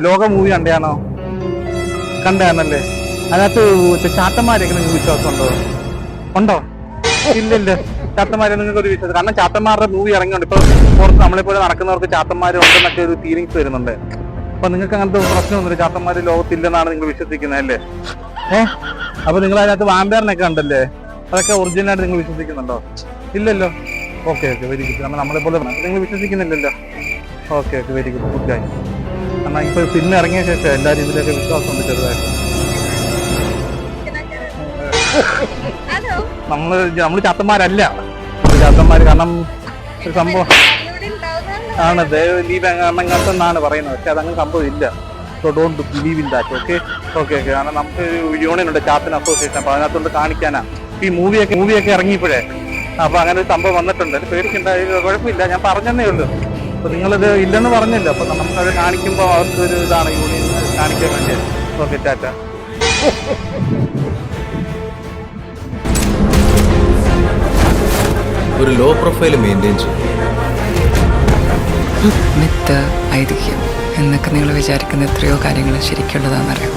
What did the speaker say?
ലോക മൂവി കണ്ടാണോ? കണ്ടാണല്ലേ? അതിനകത്ത് ചാത്തന്മാരെയൊക്കെ നിങ്ങൾക്ക് വിശ്വാസമുണ്ടോ? ഉണ്ടോ? ഇല്ലില്ല. ചാത്തന്മാരെ നിങ്ങൾക്ക് ഒരു വിശ്വാസം, കാരണം ചാത്തന്മാരുടെ മൂവി ഇറങ്ങിയുണ്ട്. ഇപ്പൊ പുറത്ത് നമ്മളെപ്പോലെ നടക്കുന്നവർക്ക് ചാത്തന്മാർ ഉണ്ടെന്നൊക്കെ ഒരു ഫീലിങ്സ് വരുന്നുണ്ട്. അപ്പൊ നിങ്ങൾക്ക് അങ്ങനത്തെ പ്രശ്നമൊന്നുമില്ല, ചാത്തന്മാര് ലോകത്തില്ലെന്നാണ് നിങ്ങൾ വിശ്വസിക്കുന്നത് അല്ലേ? അപ്പൊ നിങ്ങൾ അതിനകത്ത് വാമ്പയറിനൊക്കെ ഉണ്ടല്ലേ, അതൊക്കെ ഒറിജിനലായിട്ട് നിങ്ങൾ വിശ്വസിക്കുന്നുണ്ടോ? ഇല്ലല്ലോ. Okay very good. കാരണം നമ്മളെപ്പോലെ നിങ്ങൾ വിശ്വസിക്കുന്നില്ലല്ലോ. ഓക്കെ വെരി ഗുഡ് കാര്യം. കാരണം ഇപ്പൊ സിനിമ ഇറങ്ങിയ ശേഷം എല്ലാവരും ഇതിലൊക്കെ വിശ്വാസമുണ്ട് ചെറുതായിട്ട്. നമ്മള് ചാത്തന്മാരല്ല, ചാത്തന്മാര്. കാരണം ഒരു സംഭവം ആണ്, ദൈവം അങ്ങനത്തെന്നാണ് പറയുന്നത്, പക്ഷെ അതങ്ങനെ സംഭവം ഇല്ല. So don't believe in that. Okay. കാരണം നമുക്ക് ഒരു യൂണിയൻ ഉണ്ട്, ചാത്തൻ അസോസിയേഷൻ. അപ്പൊ അതിനകത്തോണ്ട് കാണിക്കാനാ ഈ മൂവിയൊക്കെ ഇറങ്ങിയപ്പോഴേ. അപ്പൊ അങ്ങനെ ഒരു സംഭവം വന്നിട്ടുണ്ട്. പേടിക്കണ്ട, കുഴപ്പമില്ല, ഞാൻ പറഞ്ഞതേ ഉള്ളൂ. അപ്പൊ നിങ്ങളിത് ഇല്ലെന്ന് പറഞ്ഞില്ല, അപ്പൊ നമുക്കത് കാണിക്കുമ്പോൾ അവർക്കൊരു ഇതാണ്, യൂണിയൻ കാണിക്കാൻ വേണ്ടി. ഓക്കെ, ടാറ്റ. ഒരു ലോ പ്രൊഫൈൽ മെയിൻറ്റെയിൻ ചെയ്യും. മിത്ത്, ഐതിഹ്യം എന്നൊക്കെ നിങ്ങൾ വിചാരിക്കുന്ന എത്രയോ കാര്യങ്ങൾ ശരിക്കുള്ളതാണെന്നറിയാം.